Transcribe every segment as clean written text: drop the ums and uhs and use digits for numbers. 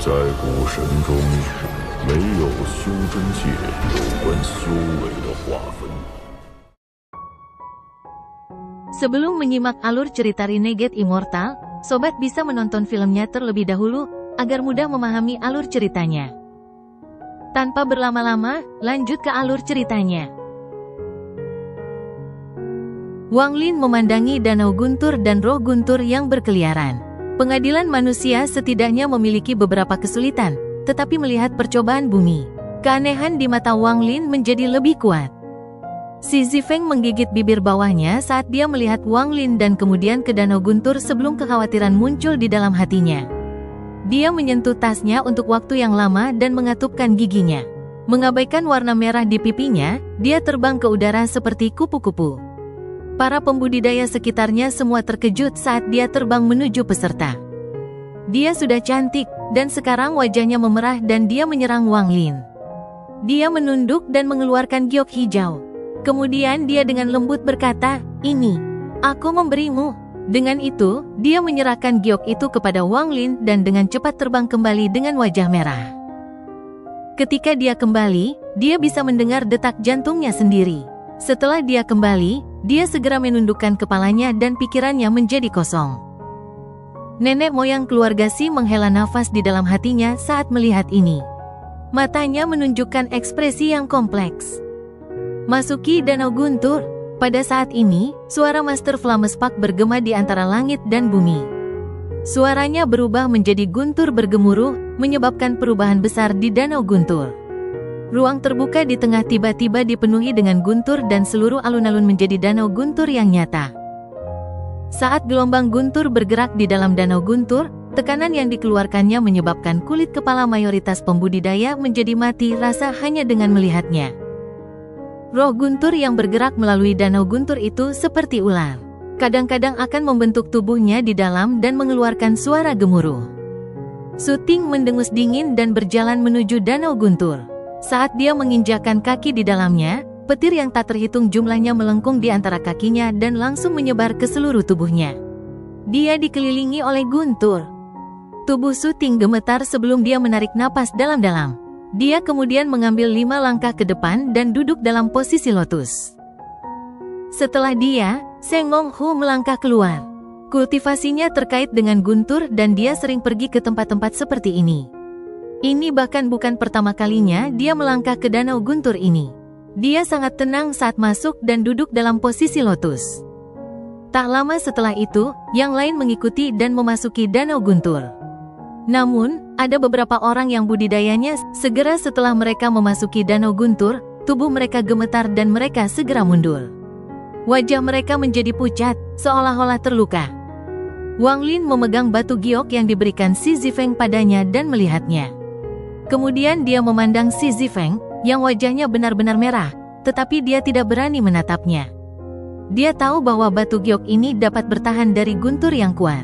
在古神中，没有修真界有关修为的划分。Sebelum menyimak alur cerita Renegade Immortal, sobat bisa menonton filmnya terlebih dahulu, agar mudah memahami alur ceritanya. Tanpa berlama-lama, lanjut ke alur ceritanya. Wang Lin memandangi danau guntur dan roh guntur yang berkeliaran. Pengadilan manusia setidaknya memiliki beberapa kesulitan, tetapi melihat percobaan bumi, keanehan di mata Wang Lin menjadi lebih kuat. Si Zifeng menggigit bibir bawahnya saat dia melihat Wang Lin dan kemudian ke danau guntur sebelum kekhawatiran muncul di dalam hatinya. Dia menyentuh tasnya untuk waktu yang lama dan mengatupkan giginya. Mengabaikan warna merah di pipinya, dia terbang ke udara seperti kupu-kupu. Para pembudidaya sekitarnya semua terkejut saat dia terbang menuju peserta. Dia sudah cantik, dan sekarang wajahnya memerah dan dia menyerang Wang Lin. Dia menunduk dan mengeluarkan giok hijau. Kemudian dia dengan lembut berkata, "Ini, aku memberimu." Dengan itu, dia menyerahkan giok itu kepada Wang Lin dan dengan cepat terbang kembali dengan wajah merah. Ketika dia kembali, dia bisa mendengar detak jantungnya sendiri. Setelah dia kembali, dia segera menundukkan kepalanya dan pikirannya menjadi kosong. Nenek moyang keluarga Si menghela nafas di dalam hatinya saat melihat ini. Matanya menunjukkan ekspresi yang kompleks. Masuki danau guntur. Pada saat ini, suara Master Flamespak bergema di antara langit dan bumi. Suaranya berubah menjadi guntur bergemuruh, menyebabkan perubahan besar di danau guntur. Ruang terbuka di tengah tiba-tiba dipenuhi dengan guntur dan seluruh alun-alun menjadi danau guntur yang nyata. Saat gelombang guntur bergerak di dalam danau guntur, tekanan yang dikeluarkannya menyebabkan kulit kepala mayoritas pembudidaya menjadi mati rasa hanya dengan melihatnya. Roh guntur yang bergerak melalui danau guntur itu seperti ular. Kadang-kadang akan membentuk tubuhnya di dalam dan mengeluarkan suara gemuruh. Suting mendengus dingin dan berjalan menuju danau guntur. Saat dia menginjakkan kaki di dalamnya, petir yang tak terhitung jumlahnya melengkung di antara kakinya dan langsung menyebar ke seluruh tubuhnya. Dia dikelilingi oleh guntur. Tubuh Suting gemetar sebelum dia menarik napas dalam-dalam. Dia kemudian mengambil 5 langkah ke depan dan duduk dalam posisi lotus. Setelah dia, Seng Mong Hu melangkah keluar. Kultivasinya terkait dengan guntur dan dia sering pergi ke tempat-tempat seperti ini. Ini bahkan bukan pertama kalinya dia melangkah ke danau guntur ini. Dia sangat tenang saat masuk dan duduk dalam posisi lotus. Tak lama setelah itu, yang lain mengikuti dan memasuki danau guntur. Namun, ada beberapa orang yang budidayanya segera setelah mereka memasuki danau guntur, tubuh mereka gemetar dan mereka segera mundur. Wajah mereka menjadi pucat, seolah-olah terluka. Wang Lin memegang batu giok yang diberikan Si Zifeng padanya dan melihatnya. Kemudian dia memandang Si Zifeng, yang wajahnya benar-benar merah, tetapi dia tidak berani menatapnya. Dia tahu bahwa batu giok ini dapat bertahan dari guntur yang kuat.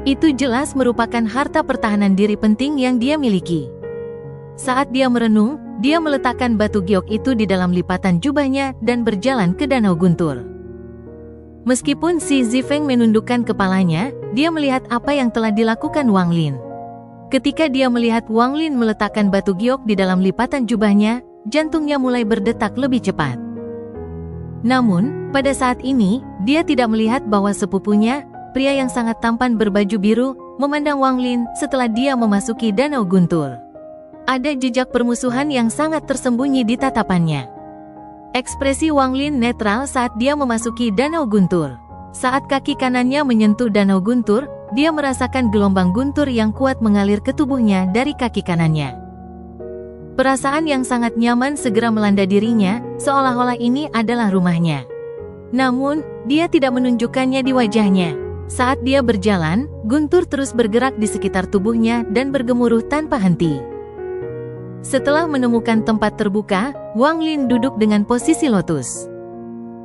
Itu jelas merupakan harta pertahanan diri penting yang dia miliki. Saat dia merenung, dia meletakkan batu giok itu di dalam lipatan jubahnya dan berjalan ke danau guntur. Meskipun Si Zifeng menundukkan kepalanya, dia melihat apa yang telah dilakukan Wang Lin. Ketika dia melihat Wang Lin meletakkan batu giok di dalam lipatan jubahnya, jantungnya mulai berdetak lebih cepat. Namun, pada saat ini, dia tidak melihat bahwa sepupunya, pria yang sangat tampan berbaju biru, memandang Wang Lin setelah dia memasuki danau guntur. Ada jejak permusuhan yang sangat tersembunyi di tatapannya. Ekspresi Wang Lin netral saat dia memasuki danau guntur. Saat kaki kanannya menyentuh danau guntur, dia merasakan gelombang guntur yang kuat mengalir ke tubuhnya dari kaki kanannya. Perasaan yang sangat nyaman segera melanda dirinya, seolah-olah ini adalah rumahnya. Namun, dia tidak menunjukkannya di wajahnya. Saat dia berjalan, guntur terus bergerak di sekitar tubuhnya dan bergemuruh tanpa henti. Setelah menemukan tempat terbuka, Wang Lin duduk dengan posisi lotus.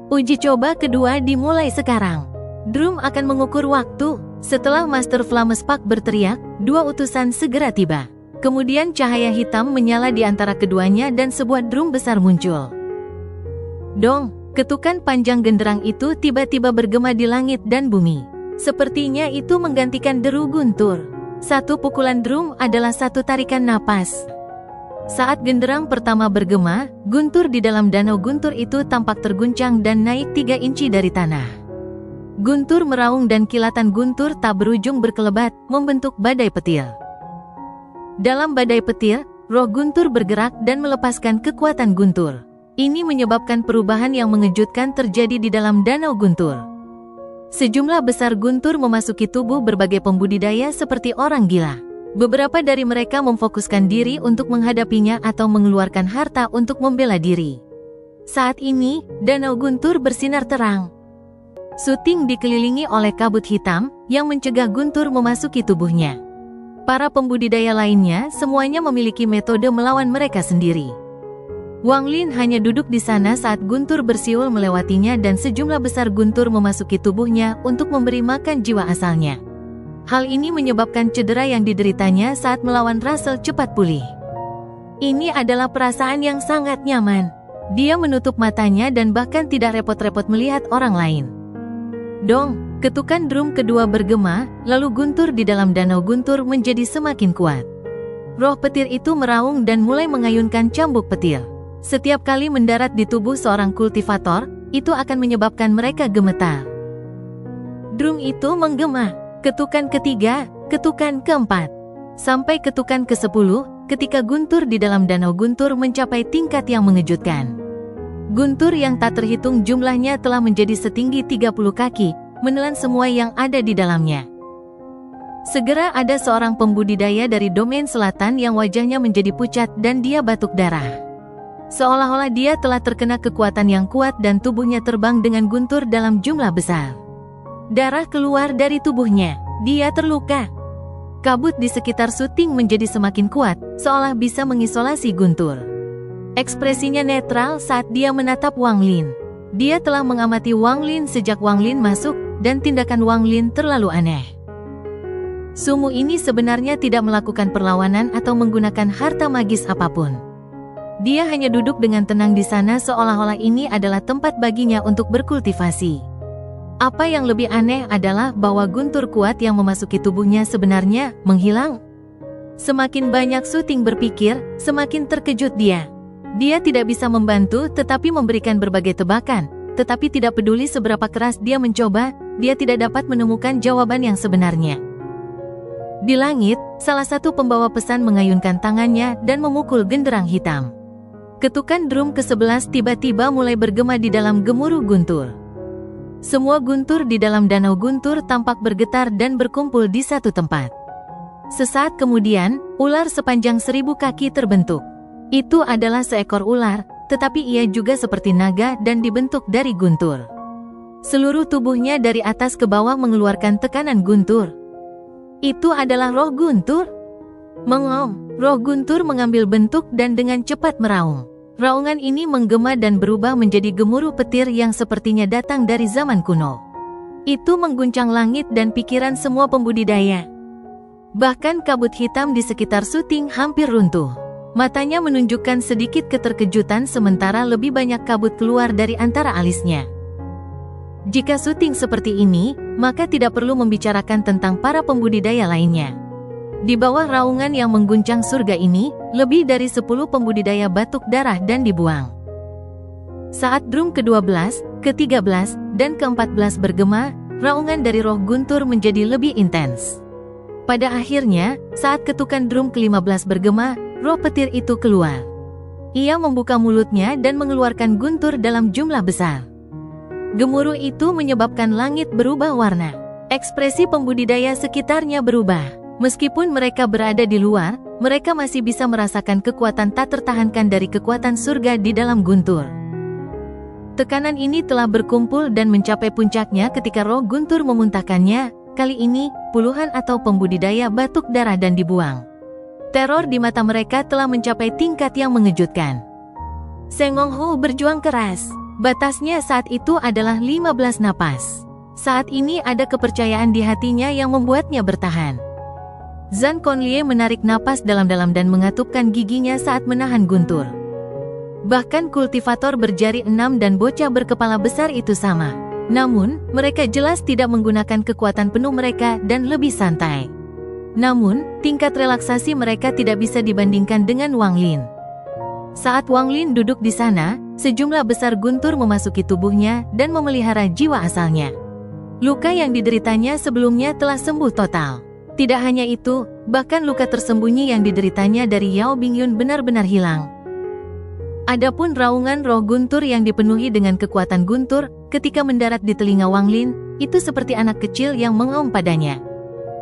Uji coba kedua dimulai sekarang. Drum akan mengukur waktu. Setelah Master Flamespak berteriak, 2 utusan segera tiba. Kemudian cahaya hitam menyala di antara keduanya dan sebuah drum besar muncul. Dong, ketukan panjang genderang itu tiba-tiba bergema di langit dan bumi. Sepertinya itu menggantikan deru guntur. Satu pukulan drum adalah satu tarikan napas. Saat genderang pertama bergema, guntur di dalam danau guntur itu tampak terguncang dan naik 3 inci dari tanah. Guntur meraung dan kilatan guntur tak berujung berkelebat, membentuk badai petir. Dalam badai petir, roh guntur bergerak dan melepaskan kekuatan guntur. Ini menyebabkan perubahan yang mengejutkan terjadi di dalam danau guntur. Sejumlah besar guntur memasuki tubuh berbagai pembudidaya seperti orang gila. Beberapa dari mereka memfokuskan diri untuk menghadapinya atau mengeluarkan harta untuk membela diri. Saat ini, danau guntur bersinar terang. Suting dikelilingi oleh kabut hitam yang mencegah guntur memasuki tubuhnya. Para pembudidaya lainnya semuanya memiliki metode melawan mereka sendiri. Wang Lin hanya duduk di sana saat guntur bersiul melewatinya dan sejumlah besar guntur memasuki tubuhnya untuk memberi makan jiwa asalnya. Hal ini menyebabkan cedera yang dideritanya saat melawan Russell cepat pulih. Ini adalah perasaan yang sangat nyaman. Dia menutup matanya dan bahkan tidak repot-repot melihat orang lain. Dong, ketukan drum kedua bergema, lalu guntur di dalam danau guntur menjadi semakin kuat. Roh petir itu meraung dan mulai mengayunkan cambuk petir. Setiap kali mendarat di tubuh seorang kultivator, itu akan menyebabkan mereka gemetar. Drum itu menggema. Ketukan ketiga, ketukan keempat, sampai ketukan ke-10, ketika guntur di dalam danau guntur mencapai tingkat yang mengejutkan. Guntur yang tak terhitung jumlahnya telah menjadi setinggi 30 kaki, menelan semua yang ada di dalamnya. Segera ada seorang pembudidaya dari domain selatan yang wajahnya menjadi pucat dan dia batuk darah. Seolah-olah dia telah terkena kekuatan yang kuat dan tubuhnya terbang dengan guntur dalam jumlah besar. Darah keluar dari tubuhnya. Dia terluka. Kabut di sekitar Suting menjadi semakin kuat, seolah bisa mengisolasi guntur. Ekspresinya netral saat dia menatap Wang Lin. Dia telah mengamati Wang Lin sejak Wang Lin masuk, dan tindakan Wang Lin terlalu aneh. Sumu ini sebenarnya tidak melakukan perlawanan atau menggunakan harta magis apapun. Dia hanya duduk dengan tenang di sana seolah-olah ini adalah tempat baginya untuk berkultivasi. Apa yang lebih aneh adalah bahwa guntur kuat yang memasuki tubuhnya sebenarnya menghilang. Semakin banyak Suting berpikir, semakin terkejut dia. Dia tidak bisa membantu tetapi memberikan berbagai tebakan, tetapi tidak peduli seberapa keras dia mencoba, dia tidak dapat menemukan jawaban yang sebenarnya. Di langit, salah satu pembawa pesan mengayunkan tangannya dan memukul genderang hitam. Ketukan drum ke-11 tiba-tiba mulai bergema di dalam gemuruh guntur. Semua guntur di dalam danau guntur tampak bergetar dan berkumpul di satu tempat. Sesaat kemudian, ular sepanjang 1000 kaki terbentuk. Itu adalah seekor ular, tetapi ia juga seperti naga dan dibentuk dari guntur. Seluruh tubuhnya dari atas ke bawah mengeluarkan tekanan guntur. Itu adalah roh guntur? Mengom, roh guntur mengambil bentuk dan dengan cepat meraung. Raungan ini menggema dan berubah menjadi gemuruh petir yang sepertinya datang dari zaman kuno. Itu mengguncang langit dan pikiran semua pembudidaya. Bahkan kabut hitam di sekitar Suting hampir runtuh. Matanya menunjukkan sedikit keterkejutan sementara lebih banyak kabut keluar dari antara alisnya. Jika Suting seperti ini, maka tidak perlu membicarakan tentang para pembudidaya lainnya. Di bawah raungan yang mengguncang surga ini, lebih dari 10 pembudidaya batuk darah dan dibuang. Saat drum ke-12, ke-13, dan ke-14 bergema, raungan dari roh guntur menjadi lebih intens. Pada akhirnya, saat ketukan drum ke-15 bergema, roh petir itu keluar. Ia membuka mulutnya dan mengeluarkan guntur dalam jumlah besar. Gemuruh itu menyebabkan langit berubah warna. Ekspresi pembudidaya sekitarnya berubah. Meskipun mereka berada di luar, mereka masih bisa merasakan kekuatan tak tertahankan dari kekuatan surga di dalam guntur. Tekanan ini telah berkumpul dan mencapai puncaknya ketika roh guntur memuntahkannya. Kali ini, puluhan atau pembudidaya batuk darah dan dibuang. Teror di mata mereka telah mencapai tingkat yang mengejutkan. Seng Hong Hu berjuang keras. Batasnya saat itu adalah 15 napas. Saat ini ada kepercayaan di hatinya yang membuatnya bertahan. Zhang Konlie menarik napas dalam-dalam dan mengatupkan giginya saat menahan guntur. Bahkan kultivator berjari 6 dan bocah berkepala besar itu sama. Namun, mereka jelas tidak menggunakan kekuatan penuh mereka dan lebih santai. Namun, tingkat relaksasi mereka tidak bisa dibandingkan dengan Wang Lin. Saat Wang Lin duduk di sana, sejumlah besar guntur memasuki tubuhnya dan memelihara jiwa asalnya. Luka yang dideritanya sebelumnya telah sembuh total. Tidak hanya itu, bahkan luka tersembunyi yang dideritanya dari Yao Bingyun benar-benar hilang. Adapun raungan roh guntur yang dipenuhi dengan kekuatan guntur, ketika mendarat di telinga Wang Lin, itu seperti anak kecil yang mengaum padanya.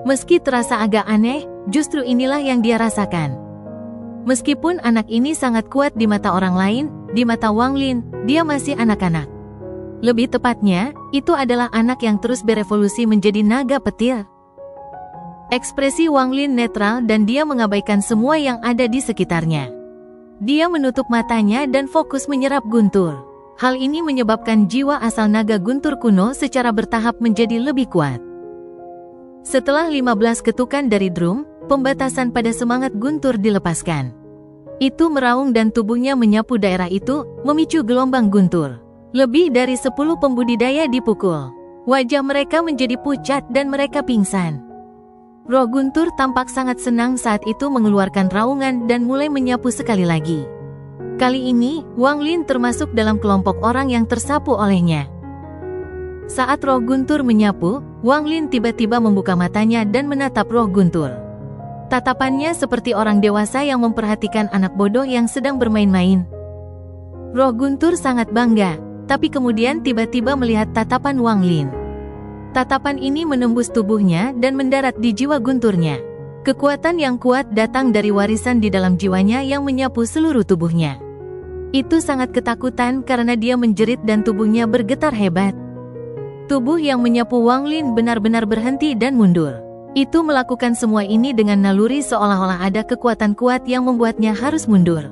Meski terasa agak aneh, justru inilah yang dia rasakan. Meskipun anak ini sangat kuat di mata orang lain, di mata Wang Lin, dia masih anak-anak. Lebih tepatnya, itu adalah anak yang terus berevolusi menjadi naga petir. Ekspresi Wang Lin netral dan dia mengabaikan semua yang ada di sekitarnya. Dia menutup matanya dan fokus menyerap guntur. Hal ini menyebabkan jiwa asal naga guntur kuno secara bertahap menjadi lebih kuat. Setelah 15 ketukan dari drum, pembatasan pada semangat guntur dilepaskan. Itu meraung dan tubuhnya menyapu daerah itu, memicu gelombang guntur. Lebih dari 10 pembudidaya dipukul. Wajah mereka menjadi pucat dan mereka pingsan. Roh guntur tampak sangat senang saat itu mengeluarkan raungan dan mulai menyapu sekali lagi. Kali ini, Wang Lin termasuk dalam kelompok orang yang tersapu olehnya. Saat roh guntur menyapu, Wang Lin tiba-tiba membuka matanya dan menatap roh guntur. Tatapannya seperti orang dewasa yang memperhatikan anak bodoh yang sedang bermain-main. Roh guntur sangat bangga, tapi kemudian tiba-tiba melihat tatapan Wang Lin. Tatapan ini menembus tubuhnya dan mendarat di jiwa gunturnya. Kekuatan yang kuat datang dari warisan di dalam jiwanya yang menyapu seluruh tubuhnya. Itu sangat ketakutan karena dia menjerit dan tubuhnya bergetar hebat. Tubuh yang menyapu Wang Lin benar-benar berhenti dan mundur. Itu melakukan semua ini dengan naluri seolah-olah ada kekuatan kuat yang membuatnya harus mundur.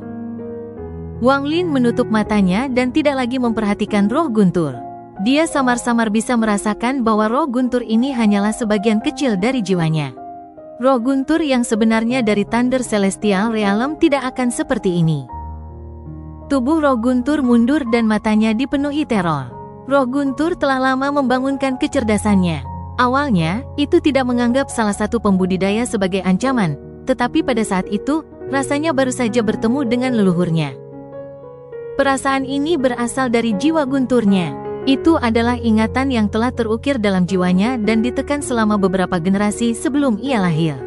Wang Lin menutup matanya dan tidak lagi memperhatikan roh guntur. Dia samar-samar bisa merasakan bahwa roh guntur ini hanyalah sebagian kecil dari jiwanya. Roh guntur yang sebenarnya dari Thunder Celestial Realm tidak akan seperti ini. Tubuh roh guntur mundur dan matanya dipenuhi teror. Roh guntur telah lama membangunkan kecerdasannya. Awalnya, itu tidak menganggap salah satu pembudidaya sebagai ancaman, tetapi pada saat itu, rasanya baru saja bertemu dengan leluhurnya. Perasaan ini berasal dari jiwa gunturnya. Itu adalah ingatan yang telah terukir dalam jiwanya dan ditekan selama beberapa generasi sebelum ia lahir.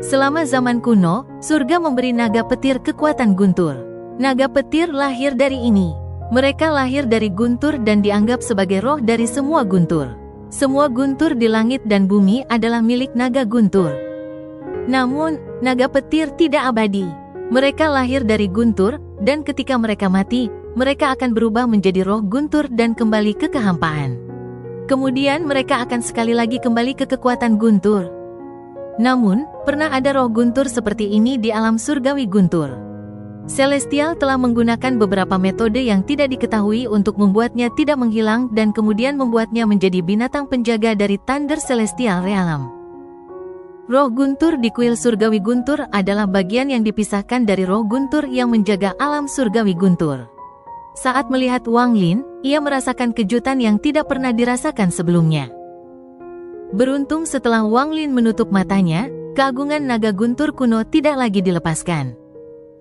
Selama zaman kuno, surga memberi naga petir kekuatan guntur. Naga petir lahir dari ini. Mereka lahir dari guntur dan dianggap sebagai roh dari semua guntur. Semua guntur di langit dan bumi adalah milik naga guntur. Namun, naga petir tidak abadi. Mereka lahir dari guntur, dan ketika mereka mati, mereka akan berubah menjadi roh guntur dan kembali ke kehampaan. Kemudian mereka akan sekali lagi kembali ke kekuatan guntur. Namun, pernah ada roh guntur seperti ini di alam surgawi guntur. Celestial telah menggunakan beberapa metode yang tidak diketahui untuk membuatnya tidak menghilang dan kemudian membuatnya menjadi binatang penjaga dari Thunder Celestial Realm. Roh guntur di kuil surgawi guntur adalah bagian yang dipisahkan dari roh guntur yang menjaga alam surgawi guntur. Saat melihat Wang Lin, ia merasakan kejutan yang tidak pernah dirasakan sebelumnya. Beruntung setelah Wang Lin menutup matanya, keagungan naga guntur kuno tidak lagi dilepaskan.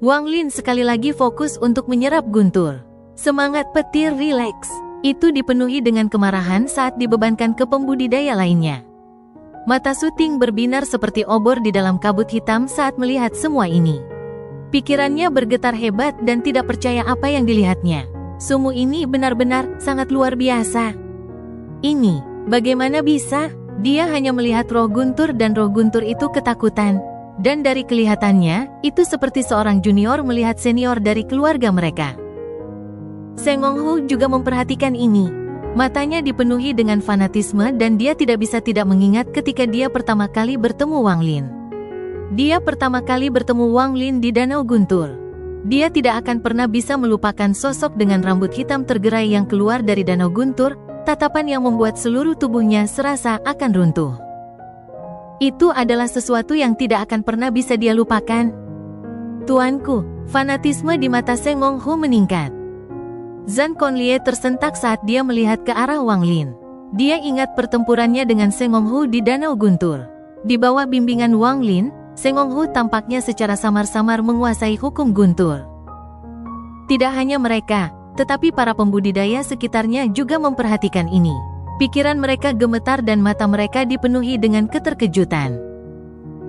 Wang Lin sekali lagi fokus untuk menyerap guntur. Semangat petir rileks. Itu dipenuhi dengan kemarahan saat dibebankan ke pembudidaya lainnya. Mata Suting berbinar seperti obor di dalam kabut hitam saat melihat semua ini. Pikirannya bergetar hebat dan tidak percaya apa yang dilihatnya. Sumu ini benar-benar sangat luar biasa. Ini, bagaimana bisa? Dia hanya melihat roh guntur dan roh guntur itu ketakutan. Dan dari kelihatannya, itu seperti seorang junior melihat senior dari keluarga mereka. Seng Honghu juga memperhatikan ini. Matanya dipenuhi dengan fanatisme dan dia tidak bisa tidak mengingat ketika dia pertama kali bertemu Wang Lin. Dia pertama kali bertemu Wang Lin di Danau Guntur. Dia tidak akan pernah bisa melupakan sosok dengan rambut hitam tergerai yang keluar dari Danau Guntur, tatapan yang membuat seluruh tubuhnya serasa akan runtuh. Itu adalah sesuatu yang tidak akan pernah bisa dia lupakan. Tuanku, fanatisme di mata Seng Honghu meningkat. Zhang Konlie tersentak saat dia melihat ke arah Wang Lin. Dia ingat pertempurannya dengan Seng Honghu di Danau Guntur. Di bawah bimbingan Wang Lin, Seng Ong Hu tampaknya secara samar-samar menguasai hukum guntur. Tidak hanya mereka, tetapi para pembudidaya sekitarnya juga memperhatikan ini. Pikiran mereka gemetar dan mata mereka dipenuhi dengan keterkejutan.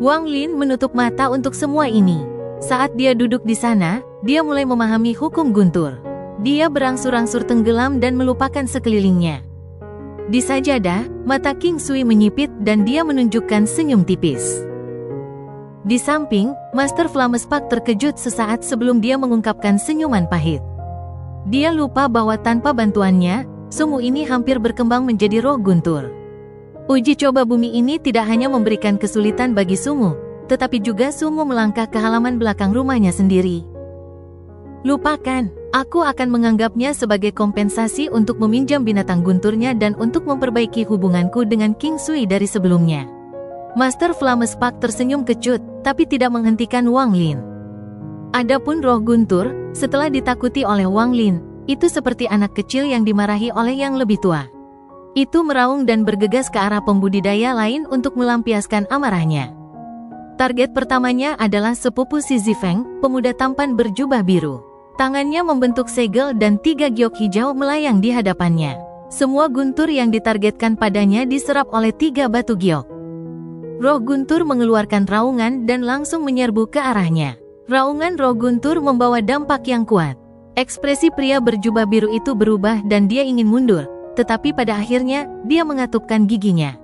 Wang Lin menutup mata untuk semua ini. Saat dia duduk di sana, dia mulai memahami hukum guntur. Dia berangsur-angsur tenggelam dan melupakan sekelilingnya. Di sajadah, mata King Sui menyipit dan dia menunjukkan senyum tipis. Di samping, Master Flamespak terkejut sesaat sebelum dia mengungkapkan senyuman pahit. Dia lupa bahwa tanpa bantuannya, sumu ini hampir berkembang menjadi roh guntur. Uji coba bumi ini tidak hanya memberikan kesulitan bagi sumu, tetapi juga sumu melangkah ke halaman belakang rumahnya sendiri. Lupakan, aku akan menganggapnya sebagai kompensasi untuk meminjam binatang gunturnya dan untuk memperbaiki hubunganku dengan King Sui dari sebelumnya. Master Flamespak tersenyum kecut, tapi tidak menghentikan Wang Lin. Adapun roh guntur, setelah ditakuti oleh Wang Lin, itu seperti anak kecil yang dimarahi oleh yang lebih tua. Itu meraung dan bergegas ke arah pembudidaya lain untuk melampiaskan amarahnya. Target pertamanya adalah sepupu si Zifeng, pemuda tampan berjubah biru. Tangannya membentuk segel dan 3 giok hijau melayang di hadapannya. Semua guntur yang ditargetkan padanya diserap oleh 3 batu giok. Roh guntur mengeluarkan raungan dan langsung menyerbu ke arahnya. Raungan roh guntur membawa dampak yang kuat. Ekspresi pria berjubah biru itu berubah dan dia ingin mundur, tetapi pada akhirnya, dia mengatupkan giginya.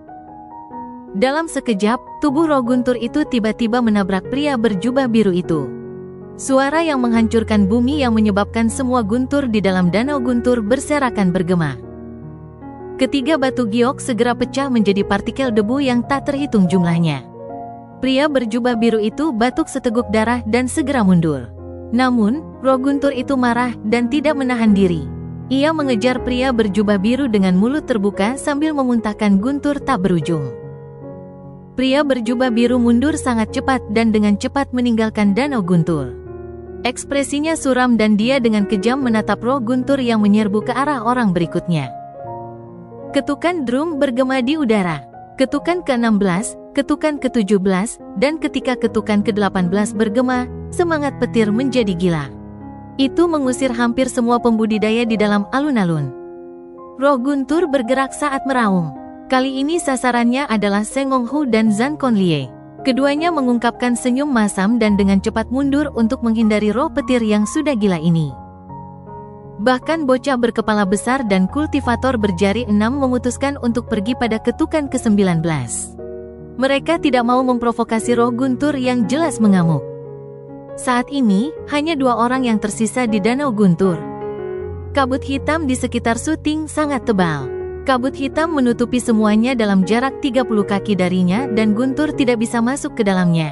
Dalam sekejap, tubuh roh guntur itu tiba-tiba menabrak pria berjubah biru itu. Suara yang menghancurkan bumi yang menyebabkan semua guntur di dalam danau guntur berserakan bergema. Ketiga batu giok segera pecah menjadi partikel debu yang tak terhitung jumlahnya. Pria berjubah biru itu batuk seteguk darah dan segera mundur. Namun, roh guntur itu marah dan tidak menahan diri. Ia mengejar pria berjubah biru dengan mulut terbuka sambil memuntahkan guntur tak berujung. Pria berjubah biru mundur sangat cepat dan dengan cepat meninggalkan danau guntur. Ekspresinya suram dan dia dengan kejam menatap roh guntur yang menyerbu ke arah orang berikutnya. Ketukan drum bergema di udara. Ketukan ke-16, ketukan ke-17, dan ketika ketukan ke-18 bergema, semangat petir menjadi gila. Itu mengusir hampir semua pembudidaya di dalam alun-alun. Roh guntur bergerak saat meraung. Kali ini sasarannya adalah Seng Ong Hu dan Zhan Konlie. Keduanya mengungkapkan senyum masam dan dengan cepat mundur untuk menghindari roh petir yang sudah gila ini. Bahkan bocah berkepala besar dan kultivator berjari 6 memutuskan untuk pergi pada ketukan ke-19. Mereka tidak mau memprovokasi roh guntur yang jelas mengamuk. Saat ini, hanya 2 orang yang tersisa di danau guntur. Kabut hitam di sekitar Suting sangat tebal. Kabut hitam menutupi semuanya dalam jarak 30 kaki darinya dan guntur tidak bisa masuk ke dalamnya.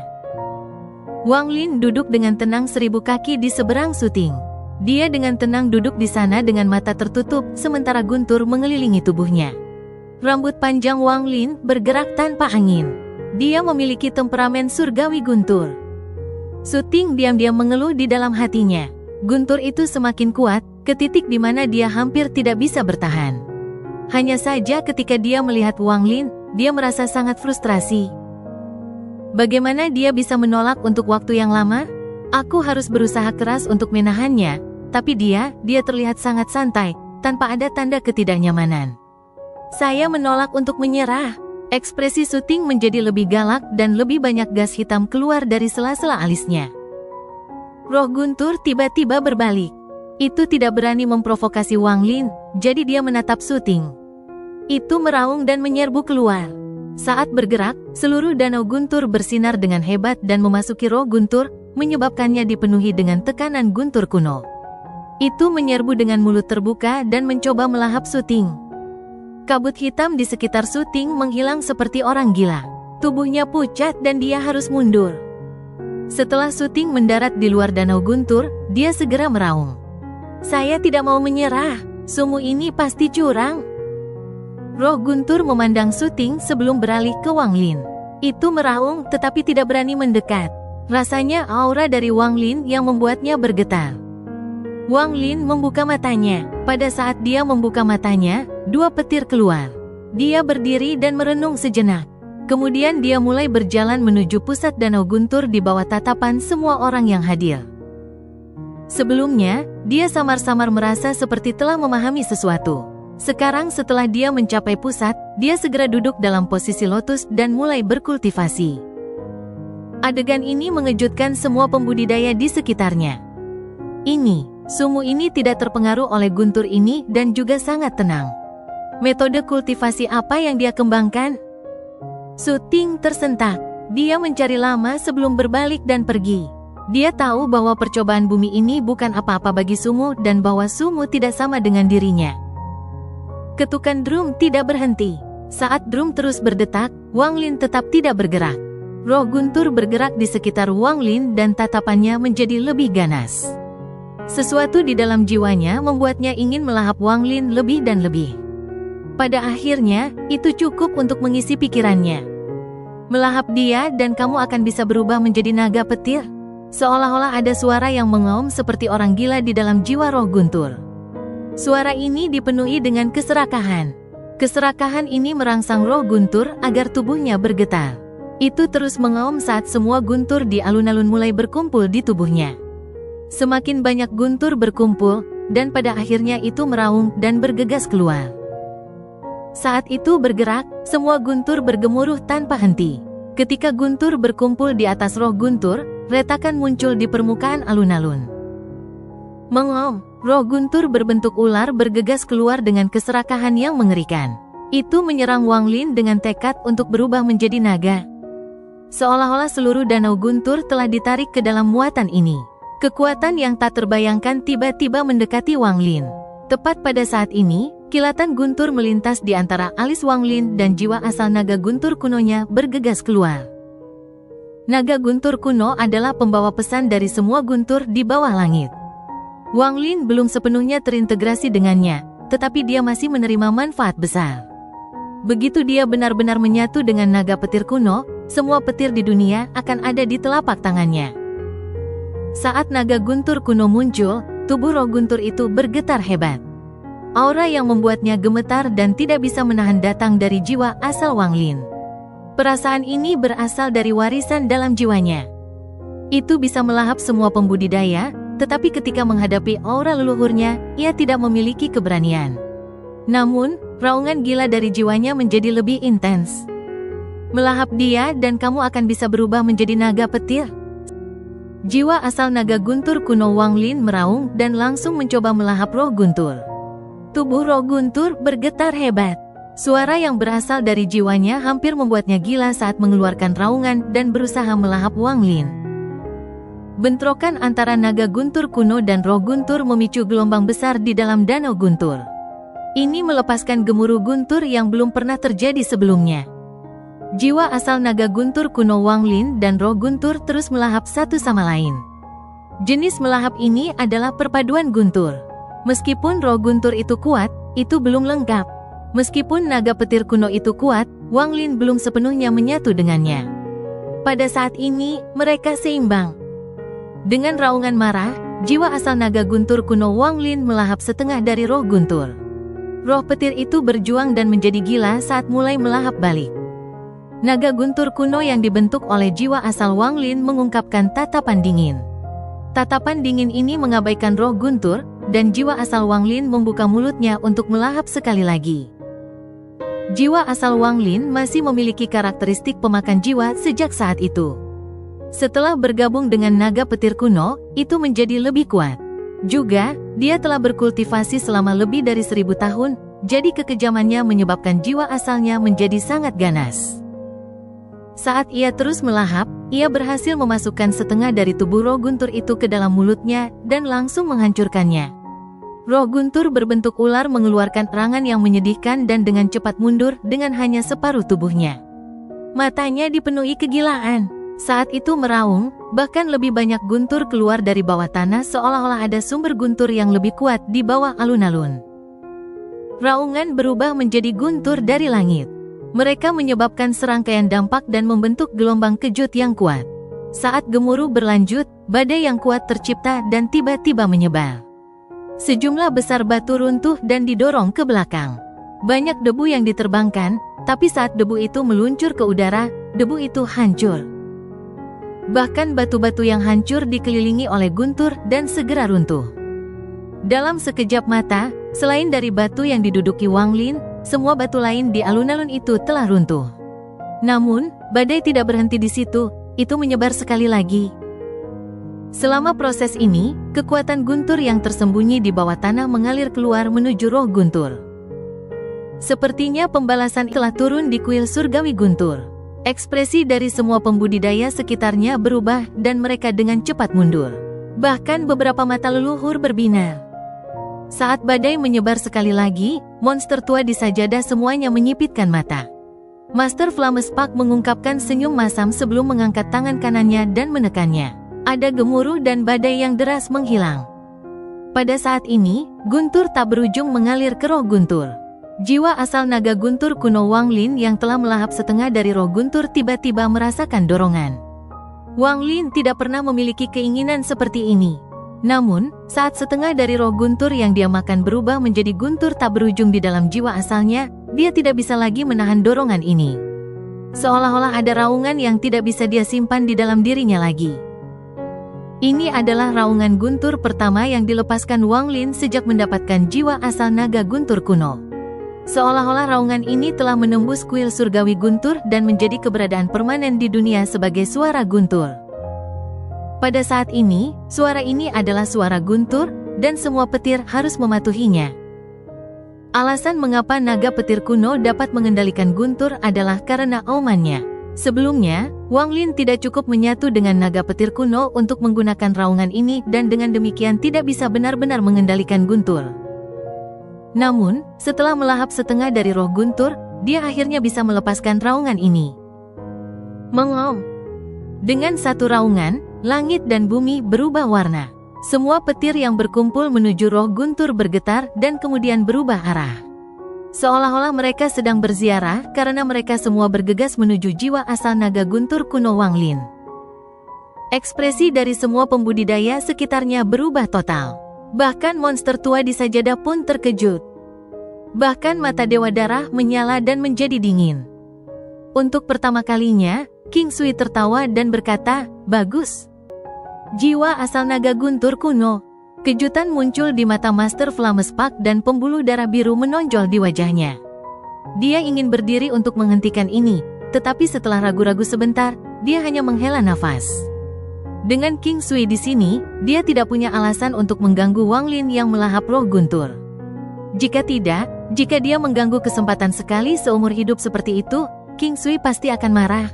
Wang Lin duduk dengan tenang 1000 kaki di seberang Suting. Dia dengan tenang duduk di sana dengan mata tertutup, sementara guntur mengelilingi tubuhnya. Rambut panjang Wang Lin bergerak tanpa angin. Dia memiliki temperamen surgawi guntur. Suting diam-diam mengeluh di dalam hatinya. Guntur itu semakin kuat, ke titik di mana dia hampir tidak bisa bertahan. Hanya saja ketika dia melihat Wang Lin, dia merasa sangat frustrasi. Bagaimana dia bisa menolak untuk waktu yang lama? Aku harus berusaha keras untuk menahannya, tapi dia terlihat sangat santai, tanpa ada tanda ketidaknyamanan. Saya menolak untuk menyerah. Ekspresi Suting menjadi lebih galak dan lebih banyak gas hitam keluar dari sela-sela alisnya. Roh guntur tiba-tiba berbalik. Itu tidak berani memprovokasi Wang Lin, jadi dia menatap Suting. Itu meraung dan menyerbu keluar. Saat bergerak, seluruh danau guntur bersinar dengan hebat dan memasuki roh guntur, menyebabkannya dipenuhi dengan tekanan guntur kuno. Itu menyerbu dengan mulut terbuka dan mencoba melahap Suting. Kabut hitam di sekitar Suting menghilang seperti orang gila. Tubuhnya pucat dan dia harus mundur. Setelah Suting mendarat di luar danau guntur, dia segera meraung. Saya tidak mau menyerah, sumu ini pasti curang. Roh guntur memandang Suting sebelum beralih ke Wang Lin. Itu meraung tetapi tidak berani mendekat. Rasanya aura dari Wang Lin yang membuatnya bergetar. Wang Lin membuka matanya. Pada saat dia membuka matanya, 2 petir keluar. Dia berdiri dan merenung sejenak. Kemudian dia mulai berjalan menuju pusat Danau Guntur di bawah tatapan semua orang yang hadir. Sebelumnya, dia samar-samar merasa seperti telah memahami sesuatu. Sekarang setelah dia mencapai pusat, dia segera duduk dalam posisi lotus dan mulai berkultivasi. Adegan ini mengejutkan semua pembudidaya di sekitarnya. Sumu ini tidak terpengaruh oleh guntur ini dan juga sangat tenang. Metode kultivasi apa yang dia kembangkan? Suting tersentak. Dia mencari lama sebelum berbalik dan pergi. Dia tahu bahwa percobaan bumi ini bukan apa-apa bagi Sumu dan bahwa Sumu tidak sama dengan dirinya. Ketukan drum tidak berhenti. Saat drum terus berdetak, Wang Lin tetap tidak bergerak. Roh guntur bergerak di sekitar Wang Lin dan tatapannya menjadi lebih ganas. Sesuatu di dalam jiwanya membuatnya ingin melahap Wang Lin lebih dan lebih. Pada akhirnya, itu cukup untuk mengisi pikirannya. Melahap dia dan kamu akan bisa berubah menjadi naga petir. Seolah-olah ada suara yang mengaum seperti orang gila di dalam jiwa roh guntur. Suara ini dipenuhi dengan keserakahan. Keserakahan ini merangsang roh guntur agar tubuhnya bergetar. Itu terus mengaum saat semua guntur di alun-alun mulai berkumpul di tubuhnya. Semakin banyak guntur berkumpul, dan pada akhirnya itu meraung dan bergegas keluar. Saat itu bergerak, semua guntur bergemuruh tanpa henti. Ketika guntur berkumpul di atas roh guntur, retakan muncul di permukaan alun-alun. Mengaum, roh guntur berbentuk ular bergegas keluar dengan keserakahan yang mengerikan. Itu menyerang Wang Lin dengan tekad untuk berubah menjadi naga. Seolah-olah seluruh danau guntur telah ditarik ke dalam muatan ini. Kekuatan yang tak terbayangkan tiba-tiba mendekati Wang Lin. Tepat pada saat ini, kilatan guntur melintas di antara alis Wang Lin dan jiwa asal naga guntur kunonya bergegas keluar. Naga guntur kuno adalah pembawa pesan dari semua guntur di bawah langit. Wang Lin belum sepenuhnya terintegrasi dengannya, tetapi dia masih menerima manfaat besar. Begitu dia benar-benar menyatu dengan naga petir kuno, semua petir di dunia akan ada di telapak tangannya. Saat naga guntur kuno muncul, tubuh roh guntur itu bergetar hebat. Aura yang membuatnya gemetar dan tidak bisa menahan datang dari jiwa asal Wang Lin. Perasaan ini berasal dari warisan dalam jiwanya. Itu bisa melahap semua pembudidaya, tetapi ketika menghadapi aura leluhurnya, ia tidak memiliki keberanian. Namun, raungan gila dari jiwanya menjadi lebih intens. Melahap dia dan kamu akan bisa berubah menjadi naga petir. Jiwa asal naga guntur kuno Wang Lin meraung dan langsung mencoba melahap roh guntur. Tubuh roh guntur bergetar hebat. Suara yang berasal dari jiwanya hampir membuatnya gila saat mengeluarkan raungan dan berusaha melahap Wang Lin. Bentrokan antara naga guntur kuno dan roh guntur memicu gelombang besar di dalam danau guntur. Ini melepaskan gemuruh guntur yang belum pernah terjadi sebelumnya. Jiwa asal naga guntur kuno Wang Lin dan roh guntur terus melahap satu sama lain. Jenis melahap ini adalah perpaduan guntur. Meskipun roh guntur itu kuat, itu belum lengkap. Meskipun naga petir kuno itu kuat, Wang Lin belum sepenuhnya menyatu dengannya. Pada saat ini, mereka seimbang. Dengan raungan marah, jiwa asal naga guntur kuno Wang Lin melahap setengah dari roh guntur. Roh petir itu berjuang dan menjadi gila saat mulai melahap balik. Naga guntur kuno yang dibentuk oleh jiwa asal Wang Lin mengungkapkan tatapan dingin. Tatapan dingin ini mengabaikan roh guntur, dan jiwa asal Wang Lin membuka mulutnya untuk melahap sekali lagi. Jiwa asal Wang Lin masih memiliki karakteristik pemakan jiwa sejak saat itu. Setelah bergabung dengan naga petir kuno, itu menjadi lebih kuat. Juga, dia telah berkultivasi selama lebih dari 1000 tahun, jadi kekejamannya menyebabkan jiwa asalnya menjadi sangat ganas. Saat ia terus melahap, ia berhasil memasukkan setengah dari tubuh roh guntur itu ke dalam mulutnya dan langsung menghancurkannya. Roh guntur berbentuk ular mengeluarkan erangan yang menyedihkan dan dengan cepat mundur dengan hanya separuh tubuhnya. Matanya dipenuhi kegilaan. Saat itu meraung, bahkan lebih banyak guntur keluar dari bawah tanah seolah-olah ada sumber guntur yang lebih kuat di bawah alun-alun. Raungan berubah menjadi guntur dari langit. Mereka menyebabkan serangkaian dampak dan membentuk gelombang kejut yang kuat. Saat gemuruh berlanjut, badai yang kuat tercipta dan tiba-tiba menyebar. Sejumlah besar batu runtuh dan didorong ke belakang. Banyak debu yang diterbangkan, tapi saat debu itu meluncur ke udara, debu itu hancur. Bahkan batu-batu yang hancur dikelilingi oleh guntur dan segera runtuh. Dalam sekejap mata, selain dari batu yang diduduki Wang Lin, semua batu lain di alun-alun itu telah runtuh. Namun, badai tidak berhenti di situ, itu menyebar sekali lagi. Selama proses ini, kekuatan guntur yang tersembunyi di bawah tanah mengalir keluar menuju roh guntur. Sepertinya pembalasan telah turun di kuil surgawi guntur. Ekspresi dari semua pembudidaya sekitarnya berubah dan mereka dengan cepat mundur. Bahkan beberapa mata leluhur berbinar. Saat badai menyebar sekali lagi, monster tua di sajadah semuanya menyipitkan mata. Master Flames Park mengungkapkan senyum masam sebelum mengangkat tangan kanannya dan menekannya. Ada gemuruh dan badai yang deras menghilang. Pada saat ini, guntur tak berujung mengalir ke roh guntur. Jiwa asal naga guntur kuno Wang Lin yang telah melahap setengah dari roh guntur tiba-tiba merasakan dorongan. Wang Lin tidak pernah memiliki keinginan seperti ini. Namun, saat setengah dari roh guntur yang dia makan berubah menjadi guntur tak berujung di dalam jiwa asalnya, dia tidak bisa lagi menahan dorongan ini. Seolah-olah ada raungan yang tidak bisa dia simpan di dalam dirinya lagi. Ini adalah raungan guntur pertama yang dilepaskan Wang Lin sejak mendapatkan jiwa asal naga guntur kuno. Seolah-olah raungan ini telah menembus kuil surgawi guntur dan menjadi keberadaan permanen di dunia sebagai suara guntur. Pada saat ini, suara ini adalah suara guntur, dan semua petir harus mematuhinya. Alasan mengapa naga petir kuno dapat mengendalikan guntur adalah karena aumannya. Sebelumnya, Wang Lin tidak cukup menyatu dengan naga petir kuno untuk menggunakan raungan ini dan dengan demikian tidak bisa benar-benar mengendalikan guntur. Namun, setelah melahap setengah dari roh guntur, dia akhirnya bisa melepaskan raungan ini. Mengom. Dengan satu raungan, langit dan bumi berubah warna. Semua petir yang berkumpul menuju roh guntur bergetar dan kemudian berubah arah. Seolah-olah mereka sedang berziarah karena mereka semua bergegas menuju jiwa asal naga guntur kuno Wang Lin. Ekspresi dari semua pembudidaya sekitarnya berubah total. Bahkan monster tua di sajadah pun terkejut. Bahkan mata Dewa Darah menyala dan menjadi dingin. Untuk pertama kalinya, King Sui tertawa dan berkata, "Bagus. Jiwa asal naga guntur kuno." Kejutan muncul di mata Master Flames Park dan pembuluh darah biru menonjol di wajahnya. Dia ingin berdiri untuk menghentikan ini, tetapi setelah ragu-ragu sebentar, dia hanya menghela nafas. Dengan King Sui di sini, dia tidak punya alasan untuk mengganggu Wang Lin yang melahap roh guntur. Jika tidak, jika dia mengganggu kesempatan sekali seumur hidup seperti itu, King Sui pasti akan marah.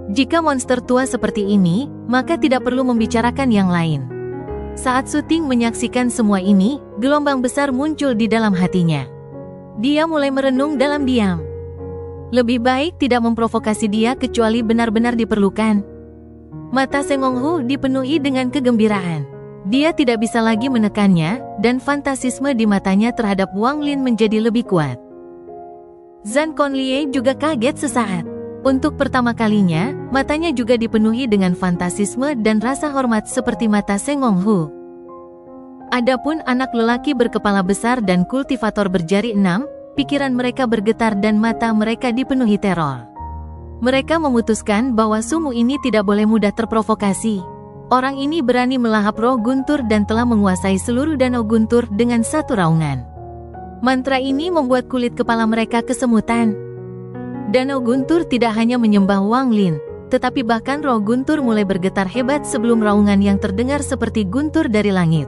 Jika monster tua seperti ini, maka tidak perlu membicarakan yang lain. Saat Suting menyaksikan semua ini, gelombang besar muncul di dalam hatinya. Dia mulai merenung dalam diam. Lebih baik tidak memprovokasi dia kecuali benar-benar diperlukan. Mata Seng Hong Hu dipenuhi dengan kegembiraan. Dia tidak bisa lagi menekannya, dan fantasisme di matanya terhadap Wang Lin menjadi lebih kuat. Zhan Conlie juga kaget sesaat. Untuk pertama kalinya, matanya juga dipenuhi dengan fantasisme dan rasa hormat seperti mata Seng Hong Hu. Adapun anak lelaki berkepala besar dan kultivator berjari 6, pikiran mereka bergetar dan mata mereka dipenuhi teror. Mereka memutuskan bahwa sumu ini tidak boleh mudah terprovokasi. Orang ini berani melahap roh guntur dan telah menguasai seluruh danau guntur dengan satu raungan. Mantra ini membuat kulit kepala mereka kesemutan. Danau guntur tidak hanya menyembah Wang Lin, tetapi bahkan roh guntur mulai bergetar hebat sebelum raungan yang terdengar seperti guntur dari langit.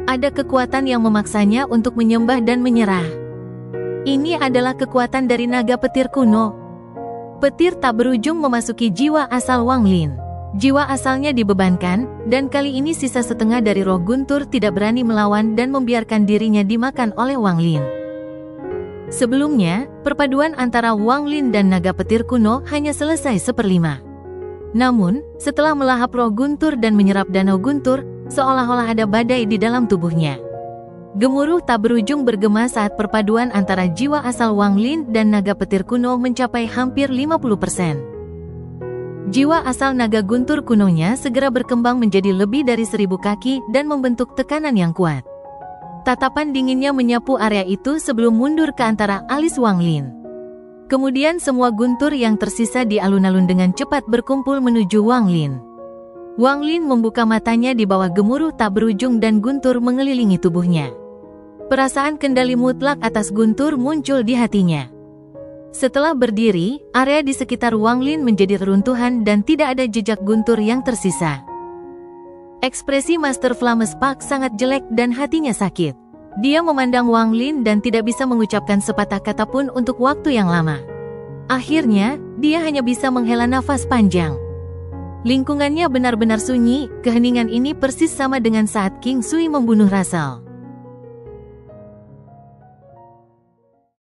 Ada kekuatan yang memaksanya untuk menyembah dan menyerah. Ini adalah kekuatan dari naga petir kuno. Petir tak berujung memasuki jiwa asal Wang Lin. Jiwa asalnya dibebankan, dan kali ini sisa setengah dari roh guntur tidak berani melawan dan membiarkan dirinya dimakan oleh Wang Lin. Sebelumnya, perpaduan antara Wang Lin dan naga petir kuno hanya selesai 1/5. Namun, setelah melahap roh guntur dan menyerap danau guntur, seolah-olah ada badai di dalam tubuhnya. Gemuruh tak berujung bergema saat perpaduan antara jiwa asal Wang Lin dan naga petir kuno mencapai hampir 50%. Jiwa asal naga guntur kunonya segera berkembang menjadi lebih dari 1000 kaki dan membentuk tekanan yang kuat. Tatapan dinginnya menyapu area itu sebelum mundur ke antara alis Wang Lin. Kemudian semua guntur yang tersisa di alun-alun dengan cepat berkumpul menuju Wang Lin. Wang Lin membuka matanya di bawah gemuruh tak berujung dan guntur mengelilingi tubuhnya. Perasaan kendali mutlak atas guntur muncul di hatinya. Setelah berdiri, area di sekitar Wang Lin menjadi reruntuhan dan tidak ada jejak guntur yang tersisa. Ekspresi Master Flames Park sangat jelek dan hatinya sakit. Dia memandang Wang Lin dan tidak bisa mengucapkan sepatah kata pun untuk waktu yang lama. Akhirnya, dia hanya bisa menghela nafas panjang. Lingkungannya benar-benar sunyi, keheningan ini persis sama dengan saat King Sui membunuh Russell.